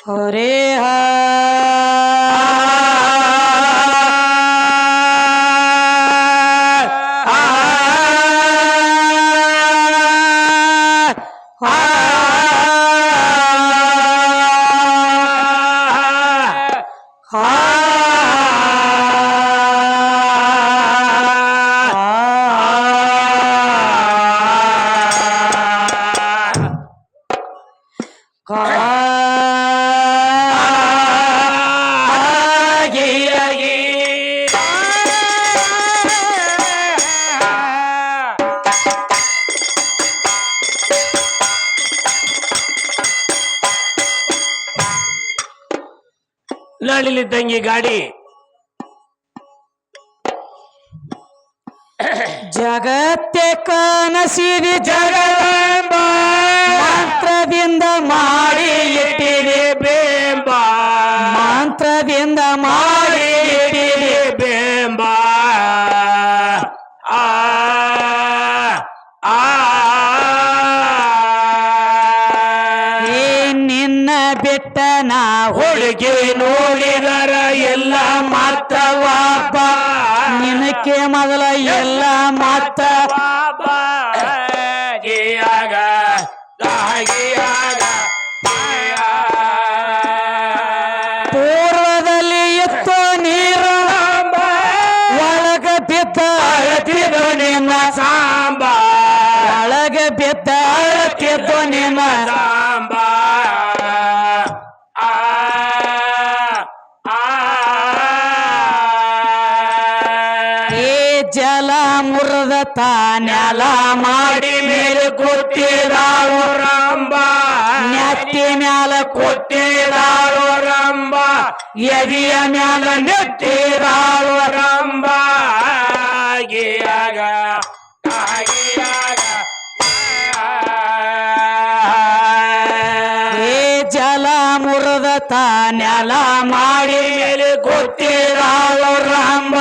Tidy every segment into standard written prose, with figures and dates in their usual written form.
ಹರೇ ನಡಿಲಿದ್ದಂಗೆ ಗಾಡಿ ಜಗತ್ತೆ ಕನಸಿರಿ ಜಗದಂಬ ಮಂತ್ರದಿಂದ ಮಾಡಿ ಇಟ್ಟಿದೆ ಬೇಂಬ ಮಂತ್ರದಿಂದ ಮಾಡಿ ಇಟ್ಟಿದೆ ಬೇಂಬ ಆ ಆ ನಿನ್ನ ಬೆಟ್ಟ ನಾ ಹುಡುಗಿ ನೋಡಿದರ ಎಲ್ಲ ಮಾತವಾಪ ನಿನಕ್ಕೆ ಮೊದಲ ಎಲ್ಲ ಮಾತ ಗಿಯಾಗ ಪೂರ್ವದಲ್ಲಿ ಎತ್ತೋ ನೀರು ಒಳಗ ಬಿದ್ದ ಅಳತಿದ್ದು ನಿನ್ನ ಸಾಂಬ ಒಳಗ ಬಿದ್ದ ಅಳತಿದ್ದು ನಿನ್ನ ಸಾಂಬ ಜಲ ಮುರದ ತಾನೆಲ ಮಾಡಿ ಮೇಲೆ ಕೊಟ್ಟಿದಾಳು ರಂಬ ನೆತ್ತಿ ಮ್ಯಾಲ ಕೊಟ್ಟಿದಾಳು ರಂಬ ಎದಿಯ ಮ್ಯಾಲ ನೆಟ್ಟಿದಾಳು ರಂಬ ಗಿಯಾಗ ಜಲ ಮುರದ ತಾನೆಲ ಮಾಡಿ ಮೇಲೆ ಕೊಟ್ಟಿದಾಳು ರಂಬ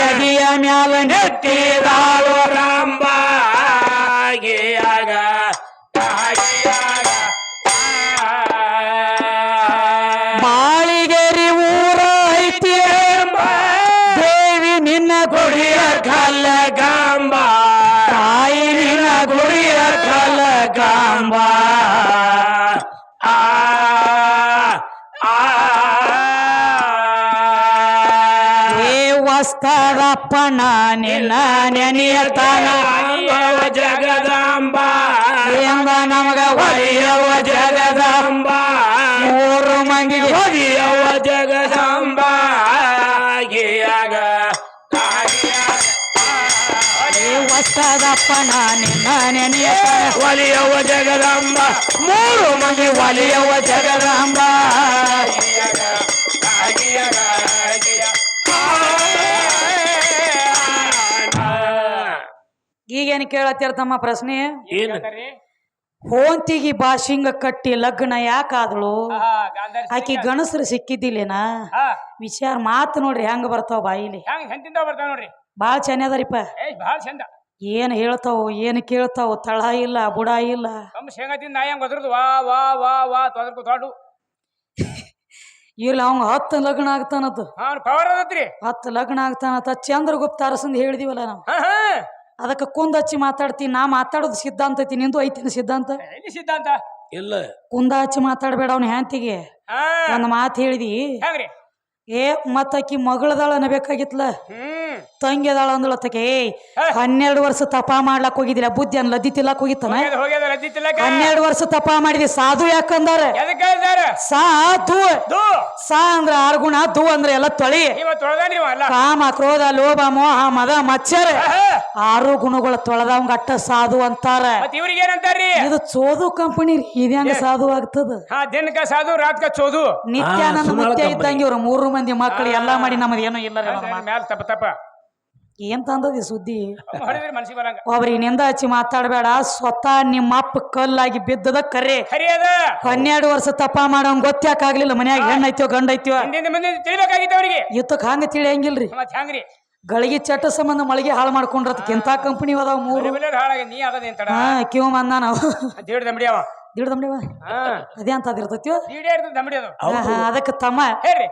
ಎದಿಯ ಮ್ಯಾಲ ನೆಟ್ಟಿದಾಳು ರಂಬ ಗಿಯಾಗ ಬಾಳಿಗೆರಿ ಊರ ಐತಿ ದೇವಿ ನಿನ್ನ ಗುಡಿಯ ಕಲ್ಲ ಗಾಂಬ ತಾಯಿ ನಿನ್ನ ಗುಡಿಯ ಕಲ್ಲ ಗಾಂಬ ವಸ್ತರಪ್ಪನ ನಿನ್ನ ನೆನೆಯತಾನ ಜಗದಾಂಬ ಎಂದ ನಮಗ ಒಲಿಯವ ಜಗದಾಂಬ ಮೂರು ಮಂದಿಗೆ ಒಲಿಯವ ಜಗದಾಂಬ ಗಿಯಾಗ ವಸ್ತರಪ್ಪನ ನಿನ್ನ ನೆನೆಯತಾನ ಒಲಿಯವ ಜಗದಾಂಬ ಮೂರು ಮಂದಿ ಒಲಿಯವ ಜಗದಾಂಬ ಈಗೇನು ಕೇಳತ್ತಿರ್ತಮ್ಮ ಪ್ರಶ್ನೆ ಏನು ಹೋಂತಿಗಿ ಬಾಶಿಂಗ ಕಟ್ಟಿ ಲಗ್ನ ಯಾಕಾದಳು ಆಕಿ ಗಣಸರು ಸಿಕ್ಕಿದ್ದಿಲ್ಲೇನ ವಿಚಾರ ಮಾತು ನೋಡ್ರಿ ಹೆಂಗ ಬರ್ತಾವ ಬಾಯಿಲಿ ಬರ್ತಾವ ನೋಡ್ರಿ ಬಾಳ ಚೆನ್ನದರಿಪ್ಪ ಭಾಳ ಚಂದ ಏನ್ ಹೇಳ್ತಾವ ಏನ್ ಕೇಳ್ತಾವ ತಳ ಇಲ್ಲ ಬುಡ ಇಲ್ಲ ಕಮ್ಮ ಶೇಂಗಾ ತಿಂದ ನಾಯಿ ಹಂಗ ಒದ್ರದು ವಾ ವಾ ವಾ ವಾ ತೊದರ್ಕು ತೊಡು ಇಲ್ಲ ಅವಂಗ 10 ಲಗ್ನ ಆಗ್ತಾನತ್ ಪವರ್ ಅದತ್ರಿ 10 ಲಗ್ನ ಆಗ್ತಾನತ್ತ ಚಂದ್ರಗುಪ್ತ ಅರಸಂದ್ ಹೇಳಿದಿವಲ್ಲ ನಾವು ಅದಕ್ಕೆ ಕುಂದ ಹಚ್ಚಿ ಮಾತಾಡ್ತೀನಿ ನಾ ಮಾತಾಡೋದು ಸಿದ್ಧಾಂತ ಐತಿ ನಿಂದು ಐತಿನ ಸಿದ್ಧಾಂತ ಎಲ್ಲಿ ಸಿದ್ಧಾಂತ ಇಲ್ಲ ಕುಂದ ಹಚ್ಚಿ ಮಾತಾಡ್ಬೇಡ ಅವ್ನ ಹ್ಯಾಂತಿಗೆ ಒಂದ್ ಮಾತು ಹೇಳಿದಿ ಹೆಂಗ್ರಿ ಮತ್ತಾಕಿ ಮಗಳದಾಳ ಅನ್ಬೇಕಾಗಿತ್ಲ ತಂಗಿ ಅದಾಳ ಅಂದಳತ್ತಕ್ಕೆ 12 ವರ್ಷ ತಪ ಮಾಡ್ಲಾಕ್ ಹೋಗಿದಿಲ್ಲ ಬುದ್ಧಿ ಅನ್ ಲದ್ದಿ ತಿಲ್ಲಕ್ ಹೋಗಿತ್ತಾನ 12 ವರ್ಷ ತಪ ಮಾಡಿದಿ ಸಾಧು ಯಾಕಂದಾರ ಸಾಧು ಸಾ ಅಂದ್ರ 6 ಗುಣ ಧು ಅಂದ್ರ ಎಲ್ಲ ತೊಳಿ ಕಾಮ ಕ್ರೋಧ ಲೋಭ ಮೋಹ ಮದ ಮಚ್ಚರ 6 ಗುಣಗಳ ತೊಳೆದವಂಗ ಅಟ್ಟ ಸಾಧು ಅಂತಾರ ಇವ್ರಿಗೆ ಏನಂತಾರ್ರಿ ಇದು ಚೋದು ಕಂಪನಿ ಇದ್ಯಾಂಗ ಸಾಧು ಆಗ್ತದ ದಿನಕ ಸಾಧು ರಾತ್ಕ ಚೋದು ನಿತ್ಯಾನಂದ ಮುತ್ಯ ಇದ್ದಂಗ ಇವ್ರು 3 ಮಂದಿ ಮಕ್ಕಳು ಎಲ್ಲಾ ಮಾಡಿ ನಮ್ಮದು ಏನೋ ಇಲ್ಲ ಮ್ಯಾಲ ತಪ್ಪ ತಪ್ಪ ಏನ್ ತಂದದಿ ಸುದ್ದಿ ಮನ್ಸಿಗೆ ಬರಂಗ ಒಬ್ರಿಗೆ ನಿಂದ ಹಚ್ಚಿ ಮಾತಾಡ್ಬೇಡ ಸ್ವತಃ ನಿಮ್ಮ ಅಪ್ಪ ಕಲ್ಲಾಗಿ ಬಿದ್ದದ ಕರೆ 12 ವರ್ಷ ತಪ ಮಾಡೋಂಗ್ ಗೊತ್ತಾಗ್ಲಿಲ್ಲ ಮನ್ಯಾಗ ಹೆಣ್ಣ ಐತಿಯೋ ಗಂಡ ಐತಿಯೋ ತಿಳಿಬೇಕಾಗಿತ್ತು ಅವ್ರಿಗೆ ಇತ್ತಕ್ ಹಂಗ ತಿಳಿಯಂಗಿಲ್ರಿ ಹೆಂಗ್ರಿ ಗಳಿಗೆ ಚಟ ಸಂಬಂಧ ಮಳಿಗೆ ಹಾಳು ಮಾಡ್ಕೊಂಡ್ರತ್ ಕೆಂತ ಕಂಪನಿ ಅದಾವ 3 ಹಾಳಾಗಿ ನೀ ಆಗದೆ ಅಂತ ಕಿವ ಮಂದ ನಾವು ದಿಡ್ ದಮ್ಡಿವ ಹಾ ಅದೇ ಅಂತ ಅದಿರ್ತೈತಿಯೋ ದೀಡೆ ಇರ್ತದೆ ದಮಡಿ ಅದು ಅದಕ್ಕೆ ತಮ್ಮ ಹೇಳ್ರಿ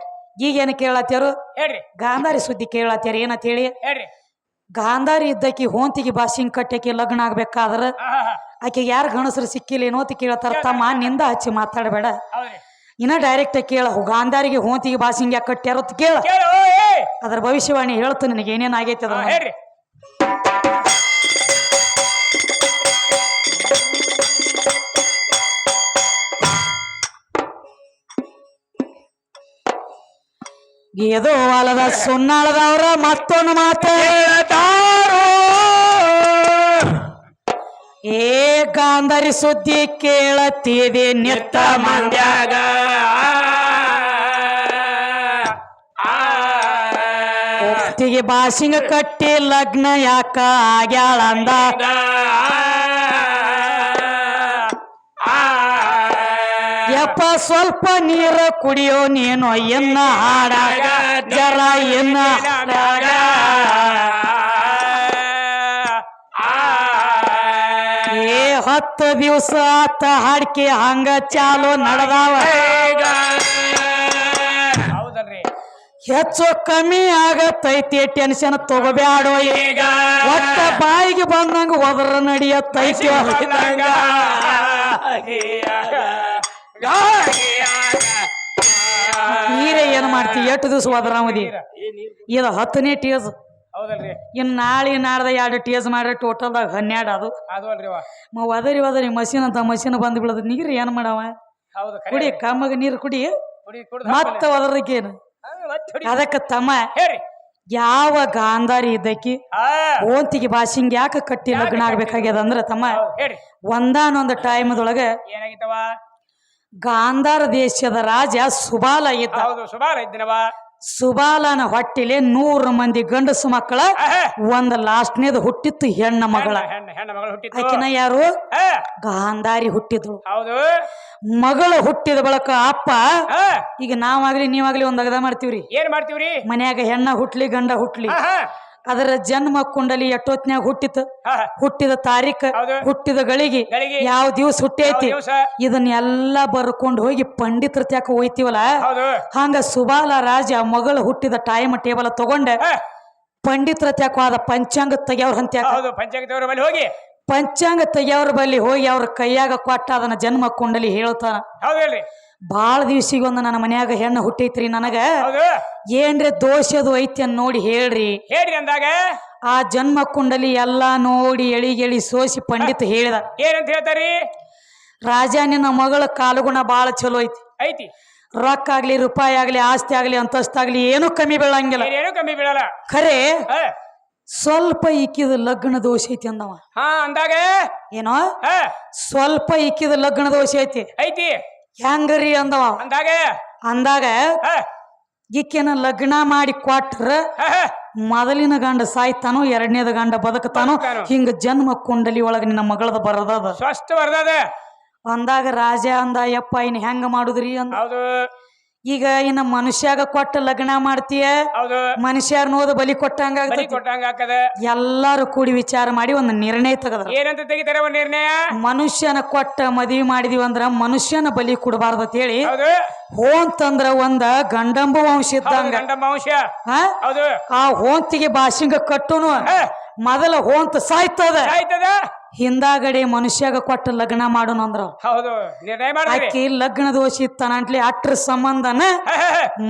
ಈಗೇನು ಕೇಳತ್ಯಾರು ಹೇಳ್ರಿ ಗಾಂಧಾರಿ ಸುದ್ದಿ ಕೇಳತ್ಯಾರ ಏನಂತ ಹೇಳಿ ಹೇಳ್ರಿ ಗಾಂಧಾರಿ ಇದ್ದಕಿ ಹೋಂತಿಗೆ ಬಾಸಿಂಗ್ ಕಟ್ಟಕ್ಕೆ ಲಗ್ನ ಆಗ್ಬೇಕಾದ್ರ ಆಕೆ ಯಾರು ಗಣಸರು ಸಿಕ್ಕಿಲ್ಲ ಏನೋ ಅಂತ ಕೇಳ್ತಾರ ತಮ್ಮ ನಿಂದ ಹಚ್ಚಿ ಮಾತಾಡಬೇಡ ಹೌದ್ರಿ ಇನ್ನ ಡೈರೆಕ್ಟ್ ಕೇಳ ಗಾಂಧಾರಿಗೆ ಹೋಂತಿಗೆ ಬಾಸಿಂಗ್ ಯಾಕೆ ಕಟ್ಟ್ಯಾರ ಅಂತ ಕೇಳ ಕೇಳು ಅದ್ರ ಭವಿಷ್ಯವಾಣಿ ಹೇಳ್ತು ನಿನಗೆ ಏನೇನ್ ಆಗೈತಿ ಅದ್ರ ಹೇಳ್ರಿ ಏದೋ ಅಲದ ಸುನ್ನಾಳದವ್ರ ಮತ್ತೊಂದು ಮಾತು ಹೇಳ್ತಾರೋ ಏ ಗಾಂಧಾರಿ ಸುದ್ದಿ ಕೇಳತ್ತಿದೆ ನಿತ್ತ ಮಂದ್ಯಾಗ ಹೋಂತಿಗೆ ಬಾಸಿಂಗ ಕಟ್ಟಿ ಲಗ್ನ ಯಾಕ ಆಗ್ಯಾಳ ಅಂದ ಯಪ್ಪ ಸ್ವಲ್ಪ ನೀರ ಕುಡಿಯೋ ನೀನು ಎನ್ನ ಹಾಡಾಗ ಜರ ಎನ್ನ ಹಾಡಾಗ ಏ 10 ದಿವಸ ಆತ ಹಾಡ್ಕೆ ಹಂಗ ಚಾಲು ನಡೆದಾವ ಹೌದಲ್ರಿ ಹೆಚ್ಚು ಕಮ್ಮಿ ಆಗತೈತಿ ಟೆನ್ಷನ್ ತಗೋಬ್ಯಾಡೋ ಈಗ ಒಟ್ಟ ಬಾಯಿಗೆ ಬಂದಂಗ ಹೋದ್ರ ನಡಿಯತ್ತೈತಿ ನೀರೇ ಏನ್ ಮಾಡ್ತಿ ಎಷ್ಟು ದಿವಸ ಹೋದ್ರಾಮದಿ ಇದು 10ನೇ ಟೇಜ್ ಹೌದಲ್ರಿ ಇನ್ ನಾಳೆ ನಾಡ್ದ 2 ಟೇಜ್ ಮಾಡ್ರೆ ಟೋಟಲ್ದಾಗ 12 ಅದು ಅದು ಅಲ್ರಿ ಒದರಿ ಮಷೀನ್ ಅಂತ ಮಷೀನ್ ಬಂದ್ ಬಿಡೋದು ನೀರು ಏನ್ ಮಾಡವ ಹೌದು ಕುಡಿ ಕಮ್ಮಗ ನೀರು ಕುಡಿ ಕುಡಿ ಕುಡಿ ಮತ್ತ ಒದರಕ್ಕೇನು ಅದಕ್ಕ ತಮ್ಮ ಹೇಳ್ರಿ ಯಾವ ಗಾಂಧಾರಿ ಇದ್ದಕ್ಕಿ ಹಾ ಓಂತಿಗೆ ಬಾಸಿಂಗ್ ಯಾಕೆ ಕಟ್ಟಿ ಲಗ್ನ ಆಗ್ಬೇಕಾಗ್ಯದ ಅಂದ್ರ ತಮ್ಮ ಹೇಳ್ರಿ ಒಂದಾನೊಂದು ಟೈಮ್ದೊಳಗ ಏನಾಗಿತ್ತವ ಗಾಂಧಾರ ದೇಶದ ರಾಜ ಸುಬಾಲ ಇದ್ದ ಹೌದು ಸುಮಾರು ಇದ್ದೀನವ ಸುಬಾಲನ ಹೊಟ್ಟಿಲೆ 100 ಮಂದಿ ಗಂಡಸು ಮಕ್ಕಳ ಒಂದ್ ಲಾಸ್ಟ್ನೇದು ಹುಟ್ಟಿತ್ತು ಹೆಣ್ಣ ಮಗಳ ಹೆಣ್ಣ ಮಗಳು ಹುಟ್ಟಿತ್ತು ಆಕಿನ ಯಾರು ಹಾ ಗಾಂಧಾರಿ ಹುಟ್ಟಿದ್ಳು ಹೌದು ಮಗಳು ಹುಟ್ಟಿದ ಬಳಕ ಅಪ್ಪ ಹಾ ಈಗ ನಾವಾಗ್ಲಿ ನೀವಾಗ್ಲಿ ಒಂದ್ ಅಗದ ಮಾಡ್ತೀವ್ರಿ ಏನ್ ಮಾಡ್ತೀವ್ರಿ ಮನ್ಯಾಗ ಹೆಣ್ಣ ಹುಟ್ಲಿ ಗಂಡ ಹುಟ್ಲಿ ಹಾ ಹಾ ಅದರ ಜನ್ಮ ಕುಂಡಲಿ ಎಷ್ಟೊತ್ನ್ಯಾಗ ಹುಟ್ಟಿತ್ತು ಹಾ ಹುಟ್ಟಿದ ತಾರೀಖ ಹೌದು. ಹುಟ್ಟಿದ ಗಳಿಗೆ ಗಳಿಗೆ. ಯಾವ ದಿವಸ ಹುಟ್ಟೈತಿ ದಿವಸ ಇದನ್ನೆಲ್ಲ ಬರ್ಕೊಂಡು ಹೋಗಿ ಪಂಡಿತರ ತ್ಯಾಕ ಹೋಯ್ತಿವಲ್ಲ ಹೌದು ಹಂಗ ಸುಬಾಲ ರಾಜ ಮಗಳು ಹುಟ್ಟಿದ ಟೈಮ್ ಟೇಬಲ್ ತಗೊಂಡ ಹಾ ಪಂಡಿತರ ತ್ಯಾಕ ಆದ ಪಂಚಾಂಗ ತೆಗಿಯವ್ರ ಹಂತ್ಯಾಕ ಹೌದು ಪಂಚಾಯತ್ ಬಳಿ ಹೋಗಿ ಪಂಚಾಂಗ ತೆಗಿಯವ್ರ ಬಲ್ಲಿ ಹೋಗಿ ಅವ್ರ ಕೈಯಾಗ ಕೊಟ್ಟ ಅದನ್ನ ಜನ್ಮ ಕುಂಡಲಿ ಹೇಳ್ತಾನ ಹೌದು ಹೇಳ್ರಿ ಬಾಳ ದಿವ್ಸಿಗೊಂದು ನನ್ನ ಮನ್ಯಾಗ ಹೆಣ್ಣು ಹುಟ್ಟೈತ್ರಿ ನನಗ ಹೌದು ಏನ್ರಿ ದೋಷದು ಐತಿ ಅನ್ ನೋಡಿ ಹೇಳ್ರಿ ಹೇಳ್ರಿ ಅಂದಾಗ ಆ ಜನ್ಮ ಕುಂಡಲಿ ಎಲ್ಲಾ ನೋಡಿ ಎಳಿ ಸೋಸಿ ಪಂಡಿತ ಹೇಳಿದ ಏನಂತ ಹೇಳ್ತಾರಿ ರಾಜ ನಿನ್ನ ಮಗಳ ಕಾಲುಗುಣ ಬಾಳ ಚಲೋ ಐತಿ ಐತಿ ರೊಕ್ಕ ಆಗ್ಲಿ ರೂಪಾಯಿ ಆಗ್ಲಿ ಆಸ್ತಿ ಆಗ್ಲಿ ಅಂತಸ್ತಾಗ್ಲಿ ಏನೂ ಕಮ್ಮಿ ಬೀಳಂಗಿಲ್ಲ ಏನು ಕಮ್ಮಿ ಬೀಳಲ್ಲ ಖರೆ ಹಾ ಸ್ವಲ್ಪ ಇಕ್ಕಿದ ಲಗ್ನ ದೋಷ ಐತಿ ಅಂದವ ಹಾ ಅಂದಾಗ ಏನೋ ಹಾ ಸ್ವಲ್ಪ ಇಕ್ಕಿದ ಲಗ್ನ ದೋಷ ಐತಿ ಐತಿ ಹೆಂಗರಿ ಅಂದವ ಅಂದಾಗ ಅಂದಾಗ ಹಾ ಈಕೆನ ಲಗ್ನ ಮಾಡಿ ಕೊಟ್ರ ಹಾ ಹಾ ಮೊದಲಿನ ಗಂಡ ಸಾಯ್ತಾನೋ ಎರಡನೇದ ಗಂಡ ಬದುಕತಾನೋ ಹಿಂಗ ಜನ್ಮ ಕುಂಡಲಿ ಒಳಗ ನಿನ್ನ ಮಗಳದ ಬರದದ ಸ್ವಷ್ಟ ಬರ್ದದ ಅಂದಾಗ ರಾಜ ಅಂದ ಯಪ್ಪ ಇನ್ ಹೆಂಗ ಮಾಡುದ್ರಿ ಅಂದ ಹೌದು ಈಗ ಇನ್ನ ಮನುಷ್ಯಾಗ ಕೊಟ್ಟ ಲಗ್ನ ಮಾಡ್ತೀಯ ಹೌದು ಮನುಷ್ಯರ್ ನೋದ ಬಲಿ ಕೊಟ್ಟಂಗ ಬಲಿ ಆಗ್ತೈತಿ. ಕೊಟ್ಟಂಗ ಹಾಕದ ಎಲ್ಲಾರು ಕೂಡಿ ವಿಚಾರ ಮಾಡಿ ಒಂದು ನಿರ್ಣಯ ತೆಗದ್ರ ಏನಂತ ತೆಗಿತಾರೆ ಒಂದ್ ನಿರ್ಣಯ ಮನುಷ್ಯನ ಕೊಟ್ಟ ಮದ್ವಿ ಮಾಡಿದೀವಿ ಅಂದ್ರ ಮನುಷ್ಯನ ಬಲಿ ಕೊಡಬಾರ್ದು ಅಂತ ಹೇಳಿ ಹೌದು ಹೋಂತಂದ್ರ ಒಂದ ಗಂಡಂಬ ವಂಶ ಹೌದು ಇದ್ದಂಗ ಗಂಡ ವಂಶ ಹಾ ಹೌದು ಆ ಹೋಂತಿಗೆ ಬಾಸಿಂಗ ಕಟ್ಟುನು ಹಾ ಮೊದಲ ಹೋಂತ ಸಾಯ್ತದ ಆಯ್ತದ ಹಿಂದಾಗಡೆ ಮನುಷ್ಯಾಗ ಕೊಟ್ಟ ಲಗ್ನ ಮಾಡೋಣ ಅಂದ್ರ ಹೌದು ನಿರ್ಣಯ ಮಾಡಿದ್ರಿ ಆಕಿ ಲಗ್ನ ದೋಷ ಇತ್ತನಂಟ್ಲಿ ಅಟ್ರ ಸಂಬಂಧನ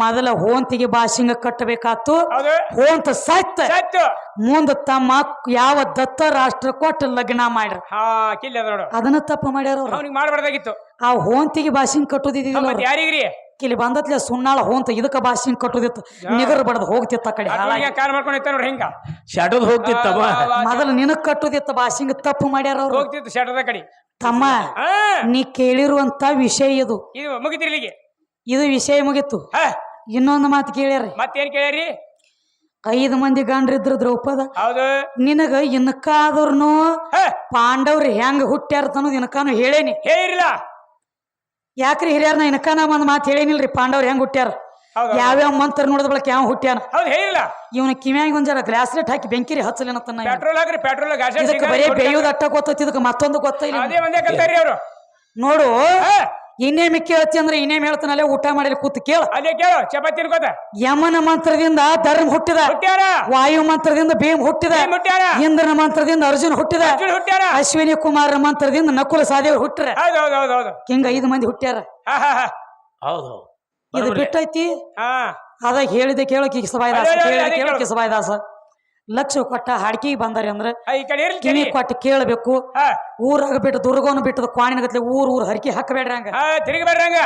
ಮೊದಲ ಹೋಂತಿಗೆ ಬಾಸಿಂಗ ಕಟ್ಟಬೇಕಾತು ಹೌದು ಹೋಂತ ಸಾಯ್ತ ಸತ್ತು ಮುಂದ ತಮ್ಮ ಯಾವ ದತ್ತ ರಾಷ್ಟ್ರ ಕೊಟ್ಟ ಲಗ್ನ ಮಾಡ್ರ ಹಾ ಕಿಲ್ಲ ಅದ ನೋಡು ಅದನ್ನ ತಪ್ಪ ಮಾಡ್ಯಾರ ಅವ್ರು ಅವ್ನಿಗೆ ಮಾಡ್ಬಾರ್ದಾಗಿತ್ತು ಆ ಹೋಂತಿಗೆ ಬಾಸಿಂಗ್ ಕಟ್ಟುದಿದ್ದಿಲ್ಲ ಮತ್ತೆ ಯಾರಿಗ್ರಿ ಇಲ್ಲಿ ಬಂದತ್ಲೆ ಸುಣ್ಣಾಳ ಹೋಂತ ಇದಕ್ಕ ಬಾಸಿಂಗ್ ಕಟ್ಟುದಿತ್ತು ನಿಗರ್ ಬಡದ್ ಹೋಗ್ತಿತ್ತ ಆ ಕಡೆ ಹಾಳಾಗಿ. ಕಾಲ್ ಮಾಡ್ಕೊಂಡು ಇತ್ತ ನೋಡ್ರಿ ಹಿಂಗ ಶಟದ್ ಹೋಗ್ತಿತ್ತಮ್ಮ ಮೊದಲು ನಿನಗ್ ಕಟ್ಟುದಿತ್ತ ಬಾಸಿಂಗ್ ತಪ್ಪು ಮಾಡ್ಯಾರ ಅವ್ರು ಹೋಗ್ತಿತ್ತು ಶಟದ ಕಡೆ ತಮ್ಮ ಹಾ ನೀ ಕೇಳಿರುವಂತ ವಿಷಯ ಇದು ಇದು ಮುಗಿತಿರಿ ಇಲ್ಲಿಗೆ ಇದು ವಿಷಯ ಮುಗಿತ್ತು ಹಾ ಇನ್ನೊಂದು ಮಾತು ಕೇಳ್ಯಾರಿ ಮತ್ತೇನ್ ಕೇಳ್ಯಾರಿ 5 ಮಂದಿ ಗಂಡ್ರಿದ್ರು ದ್ರೌಪದ ಹೌದು ನಿನಗ ಇನ್ಕಾದ್ರೂ ಹಾ ಪಾಂಡವ್ರು ಹೆಂಗ ಹುಟ್ಟ್ಯಾರ ಅನ್ನೋದು ಇನ್ಕಾನು ಹೇಳೇನಿ ಹೇಳಿರಿಲ್ಲ ಯಾಕ್ರಿ ಹಿರಿಯರ್ನ ಇನ್ಕಾನ ಒಂದ್ ಮಾತು ಹೇಳೇನಿಲ್ರಿ ಪಾಂಡವ್ರು ಹೆಂಗ್ ಹುಟ್ಟ್ಯಾರ ಹೌದು ಯಾವ್ಯಾವ ಮಂತ್ರ ನೋಡಿದ ಬಳಕ ಯಾವ ಹುಟ್ಟ್ಯಾನ ಹೌದು ಹೇಳಿಲ್ಲ ಇವನ ಕಿವ್ಯಾಗ ಒಂದ್ ಜರ ಗ್ಲಾಸ್ಲೆಟ್ ಹಾಕಿ ಬೆಂಕಿರಿ ಹಚ್ಚಲೇನತ್ತನ್ನ ಪೆಟ್ರೋಲ್ ಹಾಕ್ರಿ ಪೆಟ್ರೋಲ್ ಗಾಡಿ ಇದಕ್ಕೆ ಬರೀ ಬೇಯುವುದ ಅಟ್ಟ ಗೊತ್ತೈತಿ ಇದಕ್ಕೆ ಮತ್ತೊಂದು ಗೊತ್ತಿಲ್ಲ ಅದೇ ಒಂದೇ ಕಲ್ತಾರಿ ಅವ್ರು ನೋಡು ಹಾ, ಇನ್ನೇಮಿ ಕೇಳ್ತಿ ಅಂದ್ರೆ ಇನ್ನೇಮ್ ಹೇಳ್ತಾನಲ್ಲೇ ಊಟ ಮಾಡಿ ಕೂತು ಕೇಳ. ಅಲ್ಲೇ ಕೇಳು ಚಪಾತಿ ತಿನ್ಕೋತ ಯಮನ ಮಂತ್ರದಿಂದ ಧರ್ಮ ಹುಟ್ಟಿದ, ಹುಟ್ಟ್ಯಾರ ವಾಯು ಮಂತ್ರದಿಂದ ಭೀಮ್ ಹುಟ್ಟಿದ, ಭೀಮ್ ಹುಟ್ಟ್ಯಾರ ಇಂದ್ರನ ಮಂತ್ರದಿಂದ ಅರ್ಜುನ್ ಹುಟ್ಟಿದ, ಅರ್ಜುನ್ ಹುಟ್ಟ್ಯಾರ ಅಶ್ವಿನಿ ಕುಮಾರನ ಮಂತ್ರದಿಂದ ನಕುಲ ಸಹದೇವ್ ಹುಟ್ಟರ. ಹೌದು ಹೌದು ಹೌದು ಹೌದು ಹಿಂಗ 5 ಮಂದಿ ಹುಟ್ಟ್ಯಾರ. ಹಾ ಹಾ ಹಾ ಹೌದು ಇದು ಬಿಟ್ಟೈತಿ ಹಾ ಅದಾಗ ಹೇಳಿದೆ ಕೇಳೋ ಕಿಸಬಾಯ್ದಾಸ, ಅದೇ, ಅದೇ, ಕೇಳಿದೆ ಅದೇ ಕೇಳೋ ಕೇಳು. ಕಿಸಬಾಯ್ದಾಸ. ಲಕ್ಷ ಕೊಟ್ಟ ಹಾಡ್ಕಿಗೆ ಬಂದಾರೆ ಅಂದ್ರೆ ಈ ಕಡೆ ಇರ್ಲಿ ಕಿವಿ ಕಡಿ. ಕೊಟ್ಟು ಕೇಳಬೇಕು. ಹಾ ಊರಾಗ ಬಿಟ್ಟು ದುರ್ಗವನ್ನ ಬಿಟ್ಟದ ಕ್ವಾಣಿನಗತ್ಲೆ ಊರ್ ಹರಕಿ ಹಾಕಬೇಡ್ರಿ ಹಂಗ. ಹಾ ತಿರುಗಿ ಬರ್ರಿ ಹಂಗ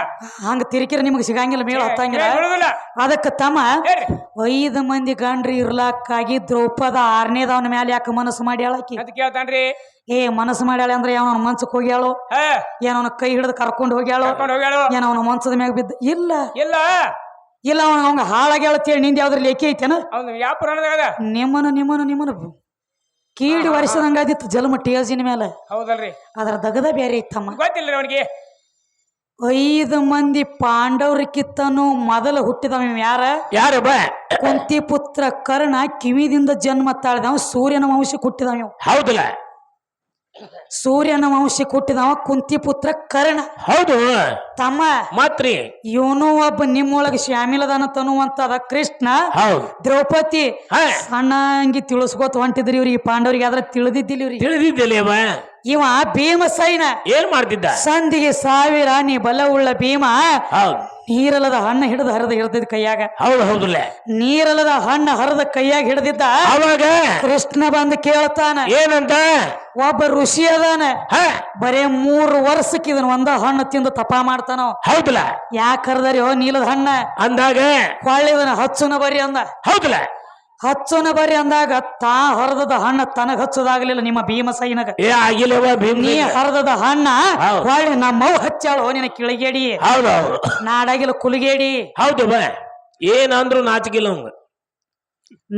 ಹಂಗ ತಿರುಕಿರ ನಿಮ್ಗೆ ಸಿಗಂಗಿಲ್ಲ, ಮೇಳ ಹತ್ತಂಗಿಲ್ಲ. ಬಿಡುದಿಲ್ಲ ಅದಕ್ಕ ತಮ್ಮ ಹೇಳ್ರಿ 5 ಮಂದಿ ಗಂಡ್ರಿ ಇರ್ಲಾಕಾಗಿ ದ್ರೌಪದ 6ನೇದವನ ಮ್ಯಾಲ ಯಾಕೆ ಮನಸ್ಸು ಮಾಡ್ಯಾಳಕಿ? ಅಂತ ಕೇಳ್ತಾನ್ರಿ. ಮನಸ್ಸು ಮಾಡ್ಯಾಳ ಅಂದ್ರೆ ಅವನ ಮನ್ಸಕ್ ಹೋಗ್ಯಾಳು, ಹಾ ಏನವನ ಕೈ ಹಿಡಿದು ಕರ್ಕೊಂಡು ಹೋಗ್ಯಾಳು, ಕರ್ಕೊಂಡು ಹೋಗ್ಯಾಳು ಏನವನ ಮನ್ಸದ ಮ್ಯಾಗ ಬಿದ್ದ ಇಲ್ಲ ಇಲ್ಲ ಇಲ್ಲ ಅವಂಗ ಹಾಳಾಗ್ಯಾಳತ್ತೇಳಿ ನಿಂದ ಯಾವ್ದ್ರ ಲೇಖಿ ಐತೇನ? ಅವ್ನು ಯಾವ ಪುರಾಣದಾಗ ಅದ? ನಿಮ್ಮನ ಕೀಡಿ ವರ್ಷದಂಗಾದಿತ್ತು ಜನ್ಮ ಟೇಜಿನ ಮೇಲೆ. ಹೌದಲ್ರಿ ಅದ್ರ ದಗದ ಬೇರೆ ಇತ್ತಮ್ಮ. ಗೊತ್ತಿಲ್ರಿ ಅವನಿಗೆ. 5 ಮಂದಿ ಪಾಂಡವ್ರಕ್ಕಿತ್ತನು ಮೊದಲು ಹುಟ್ಟಿದವ ಯಾರ? ಯಾರು ಬಾ ಕುಂತಿ ಪುತ್ರ ಕರ್ಣ. ಕಿವಿದಿಂದ ಜನ್ಮ ತಾಳಿದವ, ಸೂರ್ಯನ ವಂಶಕ್ಕೆ ಹುಟ್ಟಿದವ ಇವ. ಹೌದಲ್ಲ ಸೂರ್ಯನ ವಂಶಕ್ಕೆ ಹುಟ್ಟಿದವ ಕುಂತಿ ಪುತ್ರ ಕರ್ಣ. ಹೌದು ತಮ್ಮ ಮಾತ್ರಿ ಇವನು ಒಬ್ಬ ನಿಮ್ಮೊಳಗೆ ಶ್ಯಾಮಿಲದಾನ ತನ್ನುವಂತದ ಕೃಷ್ಣ. ಹೌದು ದ್ರೌಪದಿ ಹಾ ಸಣ್ಣಂಗಿ ತಿಳಿಸ್ಕೋತ ಹೊಂಟಿದ್ರಿ ಇವ್ರಿಗೆ, ಪಾಂಡವ್ರಿಗೆ ಆದ್ರೆ ತಿಳಿದಿದ್ದಿಲ್ಲ ಇವ್ರಿಗೆ. ತಿಳಿದಿದ್ದಲ್ಲ ಅವ ಇವ ಭೀಮಸೈನ ಏನ್ ಮಾಡ್ತಿದ್ದ? ಸಂಧಿಗೆ 1000 ನೀ ಬಲವುಳ್ಳ ಭೀಮ. ಹೌದು ನೀರಲ್ಲದ ಹಣ್ಣು ಹಿಡಿದು ಹರಿದ ಹಿಡ್ದಿದ್ದ ಕೈಯಾಗ. ಹೌದು ಹೌದಲ್ಲ ನೀರಲ್ಲದ ಹಣ್ಣು ಹರಿದ ಕೈಯಾಗ ಹಿಡ್ದಿದ್ದ. ಅವಾಗ ಕೃಷ್ಣ ಬಂದು ಕೇಳ್ತಾನ, ಏನಂತ? ಒಬ್ಬ ಋಷಿ ಅದಾನ, ಹ ಬರೇ 3 ವರ್ಷಕ್ಕೆ ಇದನ್ನ ಒಂದ ಹಣ್ಣು ತಿಂದು ತಪ ಮಾಡ್ತಾನ. ಹೌದಲ್ಲ ಯಾಕೆ ಹರಿದಾರಿ ನೀಲದ ಹಣ್ಣ? ಅಂದಾಗ ಹೊಳ್ಳಿದನ ಹಚ್ಚುನ ಬರ್ರಿ ಅಂದ. ಹೌದಲ್ಲ ಹಚ್ಚುನ ಬರ್ರಿ ಅಂದಾಗ ತಾ ಹರಿದದ ಹಣ್ಣ ತನಗ ಹಚ್ಚೋದಾಗ್ಲಿಲ್ಲ ನಿಮ್ಮ ಭೀಮಸೈನಗ. ಏ ಆಗಿಲ್ಲವ ಭೀಮ್ ನೀ ಹರಿದದ ಹಣ್ಣ ಹೌದು. ಹೊಳ್ಳಿ ನಮ್ಮವ್ ಹಚ್ಚಾಳು ನಿನ್ನ ಕಿಳಿಗೇಡಿ, ಹೌದು ಹೌದು ನಾಡಾಗಿಲ್ಲ ಕುಲಿಗೇಡಿ. ಹೌದು ಬಾ ಏನಂದ್ರು ನಾಚಿಕಿಲ್ಲ ಅವಂಗ.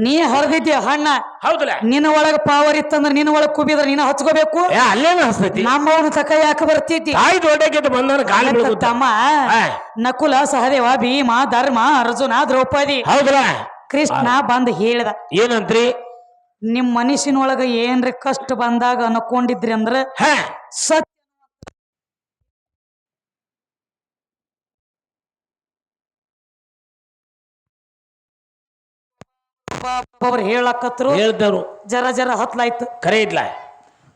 ನೀ ಹರಿದಿದ್ದಿ ಹಣ್ಣ, ಹೌದಲ್ಲ ನಿನ್ನ ಒಳಗ ಪಾವರ್ ಇತ್ತಂದ್ರ ನಿನ್ನ ಒಳಗ ಕುಬಿದ್ರ ನೀನ ಹಚ್ಕೋಬೇಕು. ಏ ಅಲ್ಲೇನ ಹಸ್ತೈತಿ ನಮ್ಮವನ ತಕ ಯಾಕೆ ಬರ್ತಿದ್ದಿ? ತಾಯಿ ದೊಡ್ಡಕ್ಕಿಂತ ಬಂದವನ ಕಾಲಿ ಬೀಳ್ಕೊತ. ತಮ್ಮ ನಕುಲ ಸಹದೇವ ಭೀಮ ಧರ್ಮ ಅರ್ಜುನ ದ್ರೌಪದಿ ಹೌದಲ್ಲ ಕೃಷ್ಣ ಬಂದ್ ಹೇಳ್ದ, ಏನಂತ್ರಿ? ನಿಮ್ ಮನುಷ್ಯನೊಳಗ ಏನ್ರಿ ಕಷ್ಟ ಬಂದಾಗ ಅನ್ಕೊಂಡಿದ್ರಿ ಅಂದ್ರ ಹ ಸತ್ಯ ಒಬ್ಬೊಬ್ರು ಹೇಳಕತ್ರು. ಹೇಳ್ತಾರು ಜರ ಜರ ಹತ್ಲಾಯ್ತು. ಕರೆ ಇದ್ಲ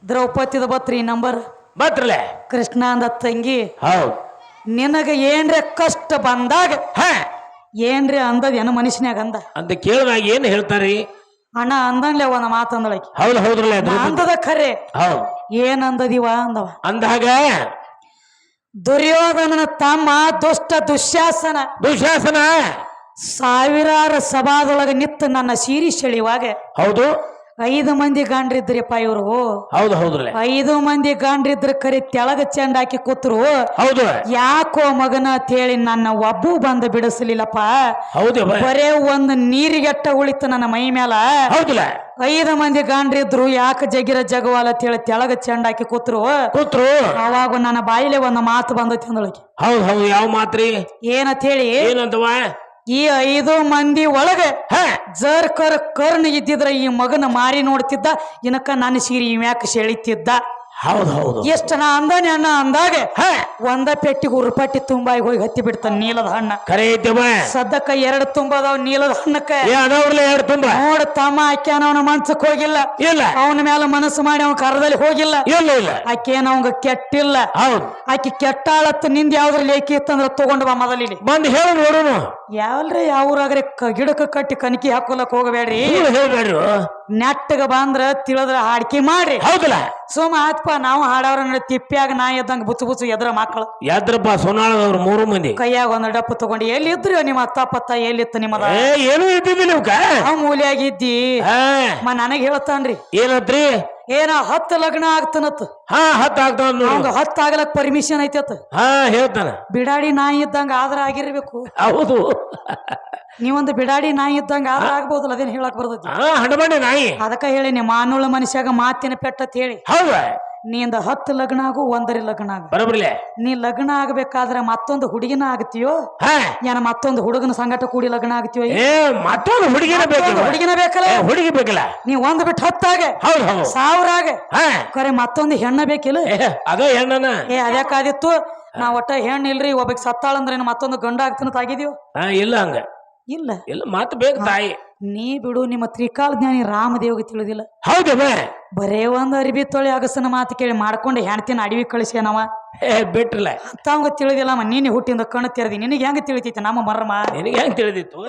ದ್ರೌಪದಿದ ಬತ್ರಿ ನಂಬರ್. ಬತ್ರಲೆ ಕೃಷ್ಣ ಅಂದ, ತಂಗಿ ಹೌದು ನಿನಗ ಏನ್ರಿ ಕಷ್ಟ ಬಂದಾಗ ಹ ಏನ್ರಿ ಅಂದದ ಏನು ಮನುಷ್ಯನ್ಯಾಗ ಅಂದ? ಅಂತ ಕೇಳಿದಾಗ ಏನ್ ಹೇಳ್ತಾರಿ? ಅಣ್ಣ ಅಂದಂಗ್ಲೆ ಒಂದ ಮಾತಂದಳಕಿ. ಹೌದು ಹೌದ್ರಲ್ಲ ಅಂದದ ಖರೆ, ಹೌದು ಏನ್ ಅಂದದಿವ ಅಂದವ. ಅಂದಾಗ ದುರ್ಯೋಧನನ ತಮ್ಮ ದುಷ್ಟ ದುಶ್ಯಾಸನ ದುಶಾಸನ ಸಾವಿರಾರು ಸಭಾದೊಳಗ ನಿತ್ತು ನನ್ನ ಸೀರಿ ಸೆಳಿವಾಗ ಹೌದು 5 ಮಂದಿ ಗಾಂಡ್ರಿದ್ರಿಪ್ಪ ಇವ್ರು. ಹೌದು ಹೌದ್ರಲ್ಲ 5 ಮಂದಿ ಗಾಂಡ್ರಿದ್ರ ಕರಿ ತೆಳಗ ಚೆಂಡ ಹಾಕಿ ಕೂತ್ರು. ಹೌದು ಯಾಕೋ ಮಗನ ಅಂತ ಹೇಳಿ ನನ್ನ ಒಬ್ಬು ಬಂದು ಬಿಡಿಸ್ಲಿಲ್ಲಪ್ಪ. ಹೌದು ಬರೇ ಒಂದು ನೀರಿಗೆಟ್ಟ ಉಳಿತು ನನ್ನ ಮೈ ಮೇಲ. ಹೌದಲ್ಲ 5 ಮಂದಿ ಗಾಂಡ್ರಿದ್ರು ಯಾಕೆ ಜಗಿರ ಜಗವಾಲ ಅಂತ ಹೇಳಿ ತೆಳಗ ಚೆಂಡ ಹಾಕಿ ಕೂತ್ರು. ಕೂತ್ರು ಅವಾಗ ನನ್ನ ಬಾಯಿಲೆ ಒಂದು ಮಾತು ಬಂದೈತಿ ಅಂದೊಳಗೆ. ಹೌದು ಹೌದು ಯಾವ ಮಾತ್ರಿ? ಏನಂತ ಹೇಳಿ, ಏನಂತವ? ಈ 5 ಮಂದಿ ಒಳಗ ಹ ಜರ್ ಕರ್ಣ ಇದ್ದಿದ್ರ ಈ ಮಗನ ಮಾರಿ ನೋಡ್ತಿದ್ದ, ಇನಕ ನನ್ನ ಸೀರಿ ಇವ್ಯಾಕ ಸೆಳಿತಿದ್ದ. ಹೌದು ಹೌದು ಎಷ್ಟ ನಾ ಅಂದಾನೆ ಅಣ್ಣ ಅಂದಾಗ ಹ ಒಂದ ಪೆಟ್ಟಿಗೆ ಉರುಪಟ್ಟಿ ತುಂಬಾಗಿ ಹೋಗಿ ಹತ್ತಿ ಬಿಡ್ತಾನ ನೀಲದ ಹಣ್ಣ. ಕರೆ ಐತೆವ ಸದ್ದಕ್ಕ 2 ತುಂಬದಾವ್ ನೀಲದ ಹಣ್ಣಕ್ಕ. ಏ ಅದಾವ್ರಲ್ಲ ಎರಡು ತುಂಬ ನೋಡ ತಮ್ಮ ಆಕ್ಯಾನ ಅವನ ಮನ್ಸಕ್ ಹೋಗಿಲ್ಲ, ಇಲ್ಲ ಅವನ ಮೇಲೆ ಮನಸ್ಸು ಮಾಡಿ ಅವನ ಕರದಲ್ಲಿ ಹೋಗಿಲ್ಲ. ಇಲ್ಲ ಇಲ್ಲ ಆಕೇನ ಅವಂಗ ಕೆಟ್ಟಿಲ್ಲ. ಹೌದು ಆಕಿ ಕೆಟ್ಟಾಳತ್ತ ನಿಂದ ಯಾವ್ದ್ರ ಲೇಖಿ ಇತ್ತಂದ್ರ ತಗೊಂಡ್ ಬಾ ಮೊದಲಿಲ್ಲಿ. ಬಂದು ಹೇಳು ನೋಡೋನು. ಯಾವಲ್ರಿ ಯಾವ್ರಾಗ್ರೆ ಗಿಡಕ್ಕೆ ಕಟ್ಟಿ ಕನಕಿ ಹಾಕೊಲಕ್ ಹೋಗಬೇಡ್ರಿ. ಹೇಳ್ಬೇಡ್ರಿ ನೆಟ್ಟಗ ಬಂದ್ರ ತಿಳಿದ್ರ ಹಾಡ್ಕಿ ಮಾಡ್ರಿ. ಹೌದಲ್ಲ ಸುಮ್ಮ ಆತ್ಪ ನಾವು ಹಾಡವ್ರ ತಿಪ್ಪ್ಯಾಗ ನಾ ಎದ್ದಂಗ ಬುಚ್ಚು ಬುಚ್ಚು ಎದ್ರ ಮಕ್ಕಳು ಯಾದ್ರಪ್ಪ ಸೋನಾಳದವ್ರು 3 ಮಂದಿ ಕೈಯಾಗ ಒಂದು ಡಪ್ಪು ತಗೊಂಡು ಎಲ್ಲಿದ್ರು ನಿಮ್ಮ ಅತ್ತಪತ್ತ ಎಲ್ಲಿತ್ತು ನಿಮ್ಮದ? ಏ ಏನೂ ಇದ್ದಿದ್ದಿ ನೀವ್ಕ ಅವ್ ಮೂಲಿಯಾಗಿದ್ದಿ. ನನಗ್ ಹೇಳ್ತಾನ್ರಿ ಏನತ್ರಿ? ಏನ 10 ಲಗ್ನ ಆಗ್ತನತ್. ಹಾ 10 ಆಗ್ತಾವ ಅವಂಗ 10 ಆಗ್ಲಕ್ ಪರ್ಮಿಷನ್ ಐತತ್. ಹಾ ಹೇಳ್ತಾನ. ಬಿಡಾಡಿ ನಾಯಿ ಇದ್ದಂಗ ಆದ್ರ ಆಗಿರ್ಬೇಕು. ಹೌದು ನೀವೊಂದು ಬಿಡಾಡಿ ನಾಯಿ ಇದ್ದಂಗ ಆದ್ರ ಆಗ್ಬೋದಲ್ಲ, ಅದೇನ್ ಹೇಳಕ್ ಬರ್ತೈತಿ. ಹಾ ಹಣಬಂಡೆ ನಾಯಿ. ಅದಕ್ಕ ಹೇಳಿ ನಿಮ್ಮ ಮಾನುಳ್ಳ ಮನುಷ್ಯಾಗ ಮಾತಿನ ಪೆಟ್ಟತ್ ಹೇಳಿ. ಹೌದ ನಿಂದ 10 ಲಗ್ನ ಆಗು 1 ಲಗ್ನ ಆಗ ಬರಬರ್ಲೆ ನೀ ಲಗ್ನ ಆಗ್ಬೇಕಾದ್ರೆ ಮತ್ತೊಂದು ಹುಡುಗಿನ ಆಗ್ತೀಯೋ ಹಾ ಏನ ಮತ್ತೊಂದು ಹುಡುಗನ ಸಂಗಟ ಕೂಡಿ ಲಗ್ನ ಆಗ್ತೀಯೋ ಏ ಮತ್ತೊಂದು ಹುಡುಗಿನ ಬೇಕು ಹುಡುಗಿನ ಬೇಕಲ್ಲ ಹುಡುಗಿ ಬೇಕಲ್ಲ ನೀ 1 ಬಿಟ್ಟು 10 ಆಗ ಹೌದು ಹೌದು 1000 ಆಗ ಹಾ ಖರೆ ಮತ್ತೊಂದು ಹೆಣ್ಣ ಬೇಕಿಲ್ಲ ಅದೋ ಹೆಣ್ಣನ ಏ ಅದ್ಯಾಕಾದಿತ್ತು ನಾ ಒಟ್ಟ ಹೆಣ್ಣು ಇಲ್ರಿ ಒಬ್ಬಕ್ ಸತ್ತಾಳಂದ್ರೆ ಮತ್ತೊಂದು ಗಂಡ ಆಗ್ತಾನ ತಾಗಿದೀವ ಹಾ ಇಲ್ಲ ಹಂಗ ಇಲ್ಲ ಇಲ್ಲ ಮತ್ ಬೇಕು ತಾಯಿ ನೀ ಬಿಡು ನಿಮ್ಮ ತ್ರಿಕಾಲ ಜ್ಞಾನಿ ರಾಮದೇವ್ಗೆ ತಿಳಿದಿಲ್ಲ ಹೌದಮ್ಮ ಬರೇ ಒಂದ್ ಅರಿಬಿ ತೊಳಿ ಅಗಸನ ಮಾತು ಕೇಳಿ ಮಾಡ್ಕೊಂಡು ಹೆಣ್ತಿನ ಅಡವಿ ಕಳಿಸ್ಯಾನವ ಬಿಟ್ರಲ್ಲ ಅಂತವಂಗ ತಿಳಿದಿಲ್ಲಮ್ಮ ನೀನು ಹುಟ್ಟಿಂದ ಕಣ್ಣು ತೆರೆದಿ ನಿನಗೆ ಹೆಂಗ ತಿಳಿತೈತಿ ನಮ್ಮ ಮರ್ಮ ನಿನಗೆ ಹೆಂಗ್ ತಿಳಿದಿತ್ತು